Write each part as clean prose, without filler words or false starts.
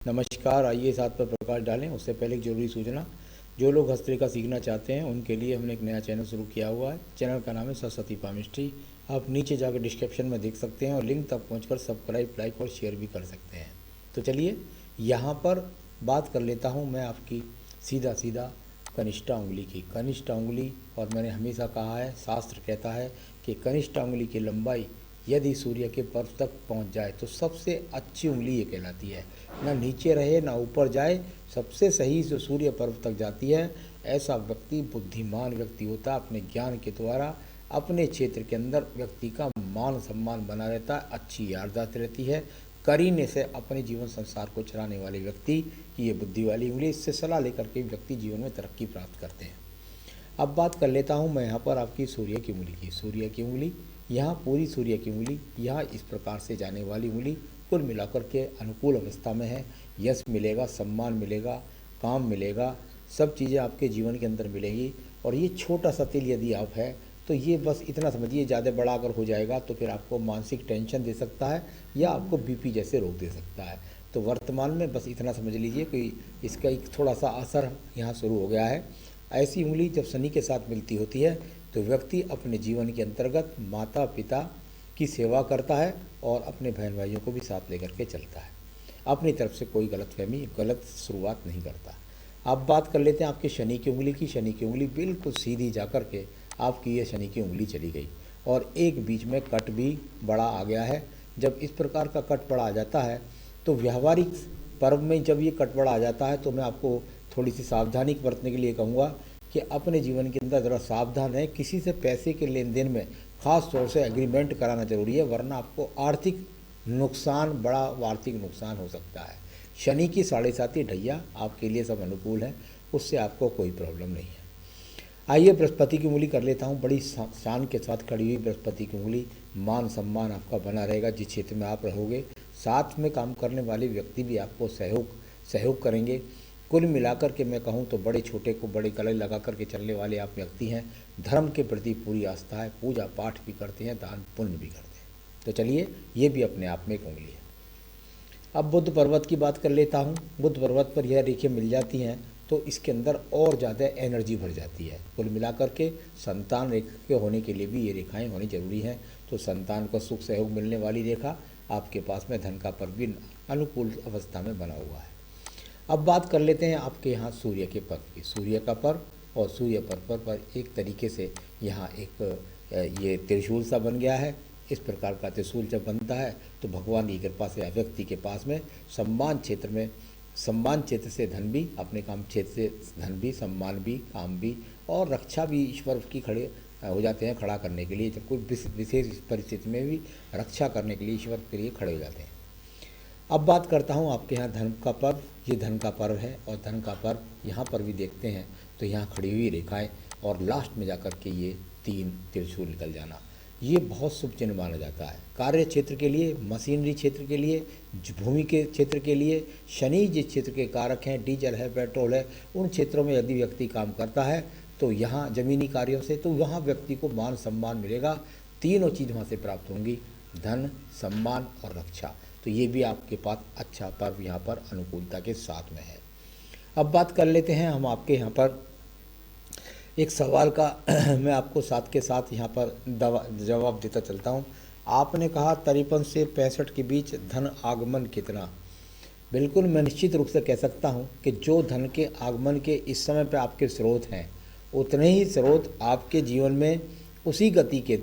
नमस्कार। आइए इस बात पर प्रकाश डालें उससे पहले एक जरूरी सूचना। जो लोग हस्तरेखा सीखना चाहते हैं उनके लिए हमने एक नया चैनल शुरू किया हुआ है। चैनल का नाम है सरस्वती पामिस्ट्री। आप नीचे जाकर डिस्क्रिप्शन में देख सकते हैं और लिंक तक पहुंचकर सब्सक्राइब, लाइक और शेयर भी कर सकते हैं। तो चलिए यहाँ पर बात कर लेता हूँ मैं आपकी सीधा सीधा कनिष्ठा उंगली की। कनिष्ठा उंगली, और मैंने हमेशा कहा है, शास्त्र कहता है कि कनिष्ठा उंगली की लंबाई यदि सूर्य के पर्व तक पहुंच जाए तो सबसे अच्छी उंगली ये कहलाती है। ना नीचे रहे ना ऊपर जाए, सबसे सही जो सूर्य पर्व तक जाती है, ऐसा व्यक्ति बुद्धिमान व्यक्ति होता है। अपने ज्ञान के द्वारा अपने क्षेत्र के अंदर व्यक्ति का मान सम्मान बना रहता है, अच्छी याददाश्त रहती है। करीने से अपने जीवन संसार को चलाने वाले व्यक्ति की ये बुद्धि वाली उंगली, इससे सलाह लेकर के व्यक्ति जीवन में तरक्की प्राप्त करते हैं। अब बात कर लेता हूँ मैं यहाँ पर आपकी सूर्य की उंगली की। सूर्य की उंगली, यहाँ पूरी सूर्य की उंगली, यहाँ इस प्रकार से जाने वाली उंगली कुल मिलाकर के अनुकूल अवस्था में है। यश मिलेगा, सम्मान मिलेगा, काम मिलेगा, सब चीज़ें आपके जीवन के अंदर मिलेंगी। और ये छोटा सा तिल यदि आप है तो ये बस इतना समझिए, ज़्यादा बड़ा अगर हो जाएगा तो फिर आपको मानसिक टेंशन दे सकता है या आपको बीपी जैसे रोग दे सकता है। तो वर्तमान में बस इतना समझ लीजिए कि इसका एक थोड़ा सा असर यहाँ शुरू हो गया है। ऐसी उंगली जब शनि के साथ मिलती होती है तो व्यक्ति अपने जीवन के अंतर्गत माता पिता की सेवा करता है और अपने बहन भाइयों को भी साथ लेकर के चलता है। अपनी तरफ से कोई गलतफहमी, गलत शुरुआत नहीं करता। अब बात कर लेते हैं आपके शनि की उंगली की। शनि की उंगली बिल्कुल सीधी जाकर के आपकी ये शनि की उंगली चली गई और एक बीच में कट भी बड़ा आ गया है। जब इस प्रकार का कट बड़ा आ जाता है तो व्यावहारिक पर्व में जब ये कट बड़ा आ जाता है तो मैं आपको थोड़ी सी सावधानी बरतने के लिए कहूँगा कि अपने जीवन के अंदर ज़रा सावधान रहें। किसी से पैसे के लेन देन में ख़ास तौर से एग्रीमेंट कराना जरूरी है, वरना आपको आर्थिक नुकसान, बड़ा आर्थिक नुकसान हो सकता है। शनि की 7.5 ढैया आपके लिए सब अनुकूल है, उससे आपको कोई प्रॉब्लम नहीं है। आइए बृहस्पति की उंगली कर लेता हूँ। बड़ी शान के साथ खड़ी हुई बृहस्पति की उंगली, मान सम्मान आपका बना रहेगा जिस क्षेत्र में आप रहोगे। साथ में काम करने वाले व्यक्ति भी आपको सहयोग करेंगे। कुल मिलाकर के मैं कहूँ तो बड़े छोटे को बड़े गले लगा करके चलने वाले आप व्यक्ति हैं। धर्म के प्रति पूरी आस्था है, पूजा पाठ भी करते हैं, दान पुण्य भी करते हैं। तो चलिए ये भी अपने आप में एक उंगली है। अब बुद्ध पर्वत की बात कर लेता हूँ। बुद्ध पर्वत पर यह रेखाएं मिल जाती हैं तो इसके अंदर और ज़्यादा एनर्जी भर जाती है। कुल मिलाकर के संतान रेखा के होने के लिए भी ये रेखाएं होनी जरूरी हैं। तो संतान को सुख सहयोग मिलने वाली रेखा आपके पास में, धन का पर्व भी अनुकूल अवस्था में बना हुआ है। अब बात कर लेते हैं आपके यहाँ सूर्य के पर्व की। सूर्य का पर्व और सूर्य पर्व पर एक तरीके से यहाँ एक ये त्रिशूल सा बन गया है। इस प्रकार का त्रिशूल जब बनता है तो भगवान की कृपा से व्यक्ति के पास में सम्मान क्षेत्र से धन भी, अपने काम क्षेत्र से धन भी, सम्मान भी, काम भी और रक्षा भी ईश्वर की खड़े हो जाते हैं खड़ा करने के लिए। जब कोई विशेष परिस्थिति में भी रक्षा करने के लिए ईश्वर के लिए खड़े हो जाते हैं। अब बात करता हूँ आपके यहाँ धन का पर्व। ये धन का पर्व है और धन का पर्व यहाँ पर भी देखते हैं तो यहाँ खड़ी हुई रेखाएं और लास्ट में जाकर के ये 3 त्रिशूल निकल जाना, ये बहुत शुभ चिन्ह माना जाता है। कार्य क्षेत्र के लिए, मशीनरी क्षेत्र के लिए, भूमि के क्षेत्र के लिए, शनि जिस क्षेत्र के कारक हैं, डीजल है, पेट्रोल है, उन क्षेत्रों में यदि व्यक्ति काम करता है तो यहाँ जमीनी कार्यों से तो वहाँ व्यक्ति को मान सम्मान मिलेगा। तीनों चीज़ वहाँ से प्राप्त होंगी, धन, सम्मान और रक्षा। तो ये भी आपके पास अच्छा पर्व यहाँ पर अनुकूलता के साथ में है। अब बात कर लेते हैं हम आपके यहाँ पर एक सवाल का मैं आपको साथ के साथ यहाँ पर जवाब देता चलता हूँ। आपने कहा 53 से 65 के बीच धन आगमन कितना? बिल्कुल मैं निश्चित रूप से कह सकता हूँ कि जो धन के आगमन के इस समय पे आपके स्रोत हैं, उतने ही स्रोत आपके जीवन में उसी गति के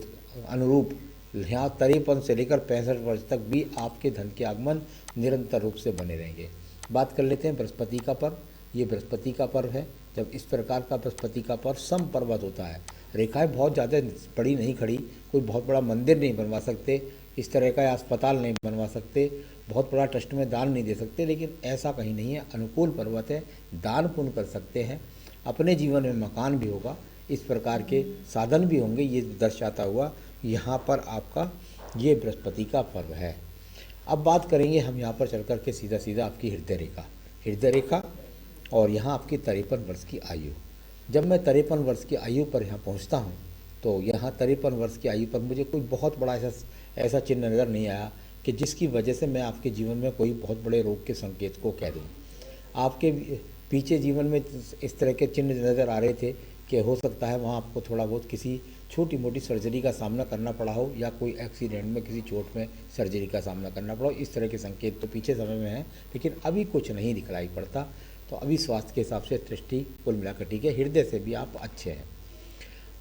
अनुरूप यहाँ 53 से लेकर 65 वर्ष तक भी आपके धन के आगमन निरंतर रूप से बने रहेंगे। बात कर लेते हैं बृहस्पति का पर्व। ये बृहस्पति का पर्व है। जब इस प्रकार का बृहस्पति का पर्व समपर्वत होता है, रेखाएं बहुत ज़्यादा बड़ी नहीं खड़ी, कोई बहुत बड़ा मंदिर नहीं बनवा सकते, इस तरह का अस्पताल नहीं बनवा सकते, बहुत बड़ा ट्रस्ट में दान नहीं दे सकते, लेकिन ऐसा कहीं नहीं है। अनुकूल पर्वत है, दान पुण्य कर सकते हैं, अपने जीवन में मकान भी होगा, इस प्रकार के साधन भी होंगे। ये दर्शाता हुआ यहाँ पर आपका ये बृहस्पति का पर्व है। अब बात करेंगे हम यहाँ पर चल कर के सीधा सीधा आपकी हृदय रेखा और यहाँ आपकी 53 वर्ष की आयु। जब मैं 53 वर्ष की आयु पर यहाँ पहुँचता हूँ तो यहाँ 53 वर्ष की आयु पर मुझे कोई बहुत बड़ा ऐसा चिन्ह नज़र नहीं आया कि जिसकी वजह से मैं आपके जीवन में कोई बहुत बड़े रोग के संकेत को कह दूँ। आपके पीछे जीवन में इस तरह के चिन्ह नज़र आ रहे थे कि हो सकता है वहाँ आपको थोड़ा बहुत किसी छोटी मोटी सर्जरी का सामना करना पड़ा हो, या कोई एक्सीडेंट में किसी चोट में सर्जरी का सामना करना पड़ा हो। इस तरह के संकेत तो पीछे समय में हैं, लेकिन अभी कुछ नहीं दिखलाई पड़ता। तो अभी स्वास्थ्य के हिसाब से दृष्टि कुल मिलाकर ठीक है, हृदय से भी आप अच्छे हैं।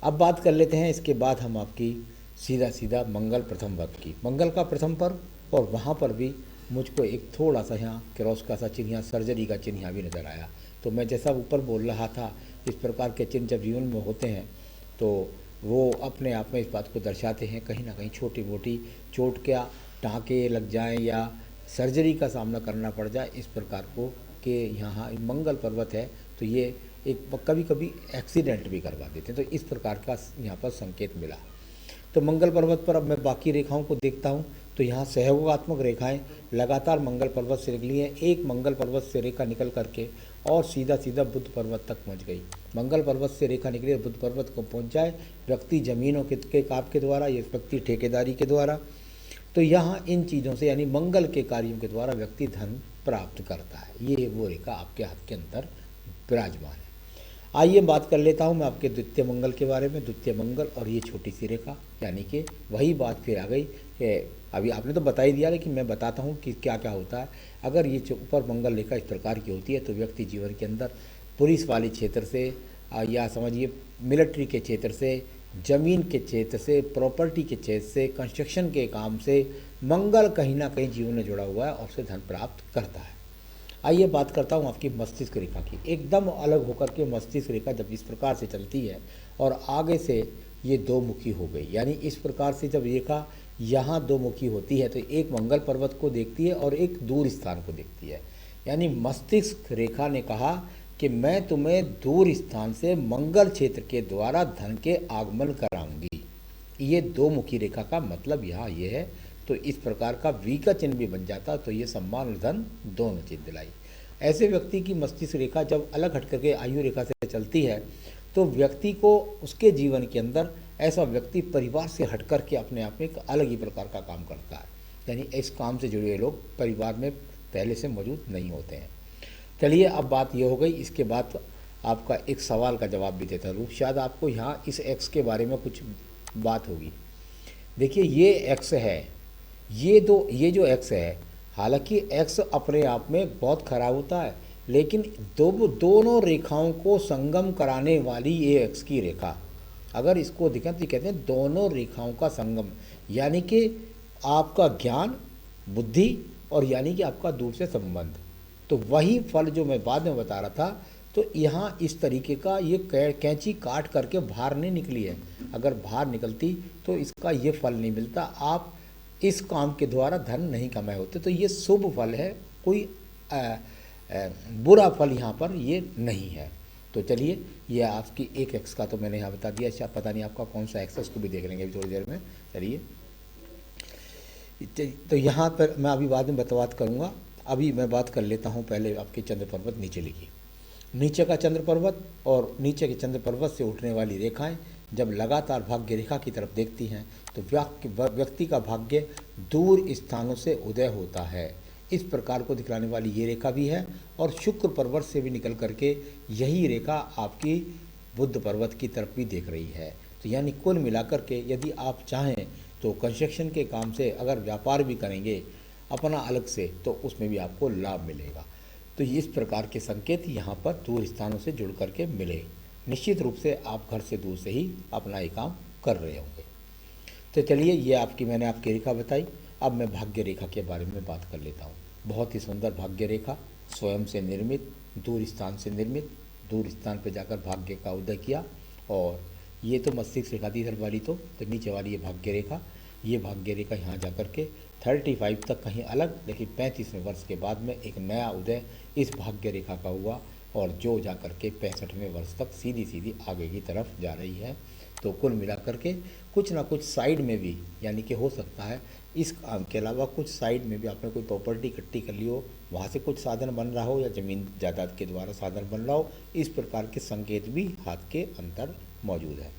अब बात कर लेते हैं इसके बाद हम आपकी सीधा मंगल प्रथम वर्ग की। मंगल का प्रथम पर्व, और वहाँ पर भी मुझको एक थोड़ा सा यहाँ क्रॉस का सा चिन्ह, यहाँ सर्जरी का चिन्ह यहाँ भी नज़र आया। तो मैं जैसा ऊपर बोल रहा था, इस प्रकार के चिन्ह जब जीवन में होते हैं तो वो अपने आप में इस बात को दर्शाते हैं कहीं ना कहीं छोटी मोटी चोट, क्या टाँके लग जाएं या सर्जरी का सामना करना पड़ जाए, इस प्रकार को कि यहाँ मंगल पर्वत है तो ये एक कभी कभी एक्सीडेंट भी करवा देते हैं। तो इस प्रकार का यहाँ पर संकेत मिला। तो मंगल पर्वत पर अब मैं बाकी रेखाओं को देखता हूँ तो यहाँ सहयोगात्मक रेखाएं लगातार मंगल पर्वत से निकली हैं। एक मंगल पर्वत से रेखा निकल करके और सीधा बुध पर्वत तक पहुँच गई। मंगल पर्वत से रेखा निकली और बुध पर्वत को पहुँच जाए, व्यक्ति जमीनों के काम के द्वारा, ये व्यक्ति ठेकेदारी के द्वारा, तो यहाँ इन चीज़ों से यानी मंगल के कार्यों के द्वारा व्यक्ति धन प्राप्त करता है। ये वो रेखा आपके हाथ के अंदर विराजमान है। आइए बात कर लेता हूँ मैं आपके द्वितीय मंगल के बारे में। द्वितीय मंगल और ये छोटी सी रेखा, यानी कि वही बात फिर आ गई कि अभी आपने तो बता ही दिया, लेकिन मैं बताता हूँ कि क्या क्या होता है। अगर ये ऊपर मंगल रेखा इस प्रकार की होती है तो व्यक्ति जीवन के अंदर पुलिस वाले क्षेत्र से, या समझिए मिलिट्री के क्षेत्र से, ज़मीन के क्षेत्र से, प्रॉपर्टी के क्षेत्र से, कंस्ट्रक्शन के काम से मंगल कहीं ना कहीं जीवन में जुड़ा हुआ है और उसे धन प्राप्त करता है। आइए बात करता हूँ आपकी मस्तिष्क रेखा की। एकदम अलग होकर के मस्तिष्क रेखा जब इस प्रकार से चलती है और आगे से ये दो मुखी हो गई, यानी इस प्रकार से जब रेखा यहाँ दो मुखी होती है तो एक मंगल पर्वत को देखती है और एक दूर स्थान को देखती है। यानी मस्तिष्क रेखा ने कहा कि मैं तुम्हें दूर स्थान से मंगल क्षेत्र के द्वारा धन के आगमन कराऊंगी। ये दो मुखी रेखा का मतलब यहाँ ये है। तो इस प्रकार का वी का चिन्ह भी बन जाता तो ये सम्मान और धन दोनों चीज दिलाई। ऐसे व्यक्ति की मस्तिष्क रेखा जब अलग हट करके आयु रेखा से चलती है तो व्यक्ति को उसके जीवन के अंदर ऐसा व्यक्ति परिवार से हट करके अपने आप में एक अलग ही प्रकार का काम करता है। यानी इस काम से जुड़े हुए लोग परिवार में पहले से मौजूद नहीं होते हैं। चलिए अब बात ये हो गई। इसके बाद आपका एक सवाल का जवाब भी देता हूँ, शायद आपको यहाँ इस एक्स के बारे में कुछ बात होगी। देखिए ये एक्स है, ये जो एक्स है, हालांकि एक्स अपने आप में बहुत खराब होता है, लेकिन दोनों रेखाओं को संगम कराने वाली ये एक्स की रेखा, अगर इसको देखें तो कहते हैं दोनों रेखाओं का संगम, यानी कि आपका ज्ञान, बुद्धि और यानी कि आपका दूर से संबंध। तो वही फल जो मैं बाद में बता रहा था, तो यहाँ इस तरीके का ये कैंची काट करके बाहर नहीं निकली है। अगर बाहर निकलती तो इसका ये फल नहीं मिलता, आप इस काम के द्वारा धन नहीं कमाए होते। तो ये शुभ फल है, कोई बुरा फल यहाँ पर ये नहीं है। तो चलिए ये आपकी एक एक्स का तो मैंने यहाँ बता दिया। अच्छा पता नहीं आपका कौन सा एक्स है, उसको भी देख लेंगे अभी थोड़ी देर में। चलिए तो यहाँ पर मैं अभी बाद में बात करूँगा। अभी मैं बात कर लेता हूँ पहले आपके चंद्र पर्वत नीचे लिखी। नीचे का चंद्र पर्वत और नीचे के चंद्र पर्वत से उठने वाली रेखाएं जब लगातार भाग्य रेखा की तरफ देखती हैं तो व्यक्ति का भाग्य दूर स्थानों से उदय होता है। इस प्रकार को दिखलाने वाली ये रेखा भी है। और शुक्र पर्वत से भी निकल करके यही रेखा आपकी बुध पर्वत की तरफ भी देख रही है। तो यानी कुल मिलाकर के यदि आप चाहें तो कंस्ट्रक्शन के काम से अगर व्यापार भी करेंगे अपना अलग से, तो उसमें भी आपको लाभ मिलेगा। तो इस प्रकार के संकेत यहाँ पर दूर स्थानों से जुड़ करके मिले। निश्चित रूप से आप घर से दूर से ही अपना ये काम कर रहे होंगे। तो चलिए ये मैंने आपकी रेखा बताई। अब मैं भाग्य रेखा के बारे में बात कर लेता हूँ। बहुत ही सुंदर भाग्य रेखा, स्वयं से निर्मित, दूर स्थान से निर्मित, दूर स्थान पर जाकर भाग्य का उदय किया। और ये तो मस्तिष्क रेखा थी इधर वाली, तो नीचे वाली ये भाग्य रेखा। ये भाग्य रेखा यहाँ जाकर के 35 तक कहीं अलग, लेकिन 35वें वर्ष के बाद में एक नया उदय इस भाग्य रेखा का हुआ और जो जाकर के 65वें वर्ष तक सीधी आगे की तरफ जा रही है। तो कुल मिलाकर के कुछ ना कुछ साइड में भी, यानी कि हो सकता है इस काम के अलावा कुछ साइड में भी आपने कोई प्रॉपर्टी इकट्ठी कर ली हो, वहाँ से कुछ साधन बन रहा हो, या ज़मीन जायदाद के द्वारा साधन बन रहा हो। इस प्रकार के संकेत भी हाथ के अंदर मौजूद है।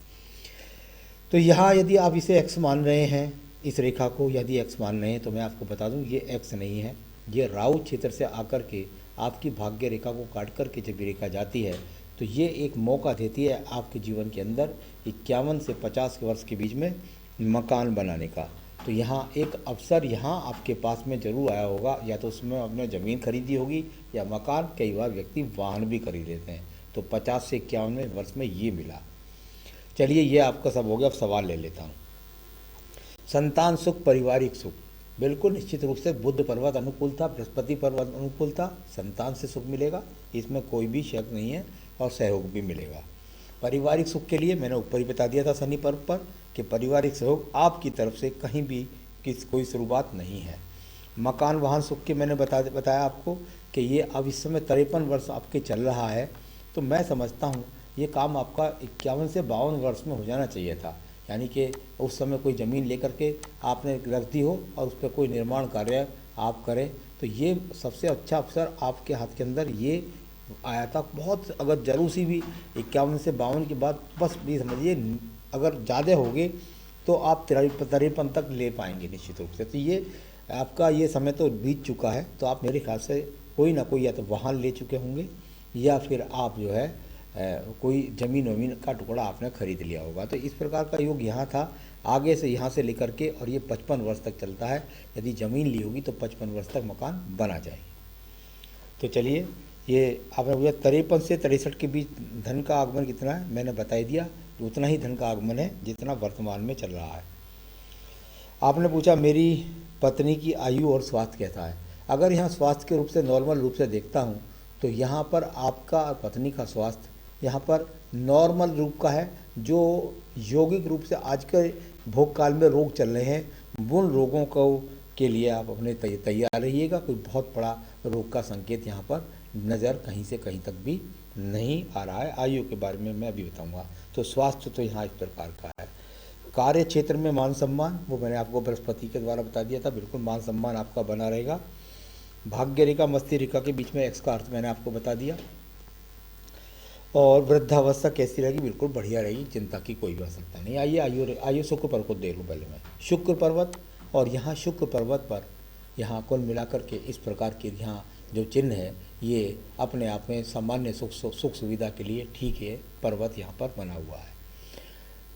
तो यहाँ यदि आप इसे एक्स मान रहे हैं इस रेखा को यदि एक्स मान रहे हैं तो मैं आपको बता दूं ये एक्स नहीं है, ये राहु क्षेत्र से आकर के आपकी भाग्य रेखा को काट कर के जब ये रेखा जाती है तो ये एक मौका देती है आपके जीवन के अंदर 51 से 50 वर्ष के बीच में मकान बनाने का। तो यहाँ एक अवसर यहाँ आपके पास में ज़रूर आया होगा, या तो उसमें आपने ज़मीन खरीदी होगी या मकान, कई बार व्यक्ति वाहन भी खरीद लेते हैं। तो 50 से 51वें वर्ष में ये मिला। चलिए ये आपका सब हो गया, अब सवाल ले लेता हूँ। संतान सुख, पारिवारिक सुख, बिल्कुल निश्चित रूप से बुध पर्वत अनुकूल था, बृहस्पति पर्वत अनुकूल था, संतान से सुख मिलेगा, इसमें कोई भी शक नहीं है, और सहयोग भी मिलेगा। पारिवारिक सुख के लिए मैंने ऊपर ही बता दिया था शनि पर्व पर कि पारिवारिक सहयोग आपकी तरफ से कहीं भी कोई शुरुआत नहीं है। मकान वाहन सुख के मैंने बताया आपको कि ये अब इस समय 53 वर्ष आपके चल रहा है, तो मैं समझता हूँ ये काम आपका 51 से 52 वर्ष में हो जाना चाहिए था। यानी कि उस समय कोई ज़मीन लेकर के आपने रख दी हो और उस पर कोई निर्माण कार्य आप करें, तो ये सबसे अच्छा अवसर आपके हाथ के अंदर ये आया था। बहुत अगर जरूर सी भी 51 से 52 के बाद बस भी समझिए, अगर ज़्यादा हो गए तो आप 53 तक ले पाएंगे निश्चित रूप से। तो ये आपका ये समय तो बीत चुका है, तो आप मेरे ख्याल से कोई ना कोई या तो वाहन ले चुके होंगे या फिर आप जो है कोई ज़मीन वमीन का टुकड़ा आपने खरीद लिया होगा। तो इस प्रकार का योग यहाँ था, आगे से यहाँ से लेकर के, और ये 55 वर्ष तक चलता है। यदि ज़मीन ली होगी तो 55 वर्ष तक मकान बना जाएगी। तो चलिए ये आपने पूछा 53 से 63 के बीच धन का आगमन कितना है, मैंने बता ही दिया, उतना ही धन का आगमन है जितना वर्तमान में चल रहा है। आपने पूछा मेरी पत्नी की आयु और स्वास्थ्य कैसा है। अगर यहाँ स्वास्थ्य के रूप से नॉर्मल रूप से देखता हूँ तो यहाँ पर आपका पत्नी का स्वास्थ्य यहाँ पर नॉर्मल रूप का है। जो यौगिक रूप से आज के भोग काल में रोग चल रहे हैं, उन रोगों को के लिए आप अपने तैयार रहिएगा। कोई बहुत बड़ा रोग का संकेत यहाँ पर नज़र कहीं से कहीं तक भी नहीं आ रहा है। आयु के बारे में मैं अभी बताऊंगा। तो स्वास्थ्य तो यहाँ इस प्रकार का है। कार्य क्षेत्र में मान सम्मान, वो मैंने आपको बृहस्पति के द्वारा बता दिया था, बिल्कुल मान सम्मान आपका बना रहेगा। भाग्य रेखा मस्ती रेखा के बीच में एक्स का अर्थ मैंने आपको बता दिया। और वृद्धावस्था कैसी रहेगी, बिल्कुल बढ़िया रहेगी, चिंता की कोई भी आवश्यकता नहीं। आइए आयु शुक्र पर्वत को देख लूँ पहले मैं। शुक्र पर्वत, और यहाँ शुक्र पर्वत पर यहाँ कुल मिलाकर के इस प्रकार के यहाँ जो चिन्ह है ये अपने आप में सामान्य सुख सुविधा के लिए ठीक है। पर्वत यहाँ पर बना हुआ है,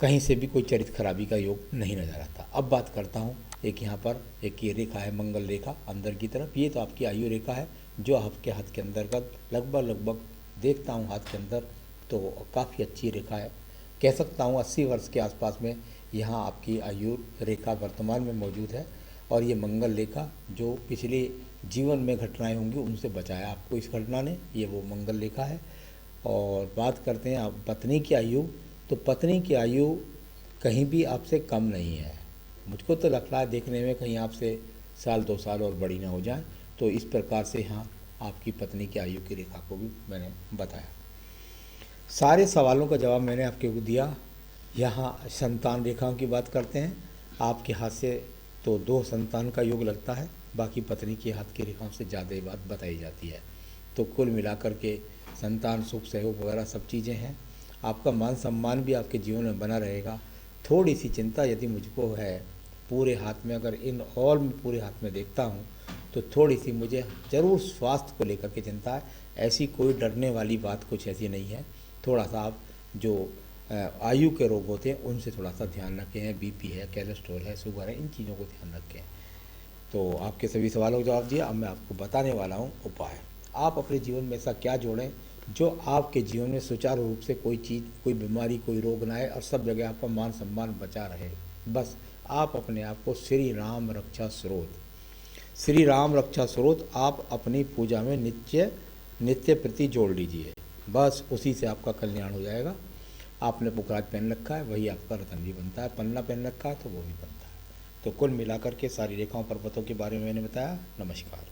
कहीं से भी कोई चरित्र खराबी का योग नहीं नजर आता। अब बात करता हूँ एक यहाँ पर एक ये रेखा है मंगल रेखा अंदर की तरफ, ये तो आपकी आयु रेखा है जो आपके हाथ के अंतर्गत लगभग देखता हूँ हाथ के अंदर तो काफ़ी अच्छी रेखा है। कह सकता हूँ 80 वर्ष के आसपास में यहाँ आपकी आयु रेखा वर्तमान में मौजूद है। और ये मंगल रेखा जो पिछले जीवन में घटनाएं होंगी उनसे बचाया आपको इस घटना ने, ये वो मंगल रेखा है। और बात करते हैं आप पत्नी की आयु, तो पत्नी की आयु कहीं भी आपसे कम नहीं है। मुझको तो लगता है देखने में कहीं आपसे साल 2 साल और बड़ी ना हो जाए। तो इस प्रकार से यहाँ आपकी पत्नी की आयु की रेखा को भी मैंने बताया। सारे सवालों का जवाब मैंने आपको दिया। यहाँ संतान रेखाओं की बात करते हैं, आपके हाथ से तो 2 संतान का योग लगता है, बाकी पत्नी के हाथ की रेखाओं से ज़्यादा ही बात बताई जाती है। तो कुल मिलाकर के संतान सुख सहयोग वगैरह सब चीज़ें हैं। आपका मान सम्मान भी आपके जीवन में बना रहेगा। थोड़ी सी चिंता यदि मुझको है पूरे हाथ में, अगर इन ऑल में पूरे हाथ में देखता हूँ तो थोड़ी सी मुझे ज़रूर स्वास्थ्य को लेकर के चिंता है। ऐसी कोई डरने वाली बात कुछ ऐसी नहीं है। थोड़ा सा आप जो आयु के रोग होते हैं उनसे थोड़ा सा ध्यान रखें, बीपी है, कोलेस्ट्रॉल है, शुगर है, इन चीज़ों को ध्यान रखें। तो आपके सभी सवालों का जवाब दिया। अब मैं आपको बताने वाला हूँ उपाय। आप अपने जीवन में ऐसा क्या जोड़ें जो आपके जीवन में सुचारू रूप से कोई चीज़, कोई बीमारी, कोई रोग ना आए और सब जगह आपका मान सम्मान बचा रहे। बस आप अपने आप को श्री राम रक्षा स्रोत आप अपनी पूजा में नित्य प्रति जोड़ लीजिए। बस उसी से आपका कल्याण हो जाएगा। आपने पुखराज पहन रखा है, वही आपका रतन भी बनता है। पन्ना पहन रखा है तो वो भी बनता है। तो कुल मिलाकर के सारी रेखाओं पर्वतों के बारे में मैंने बताया। नमस्कार।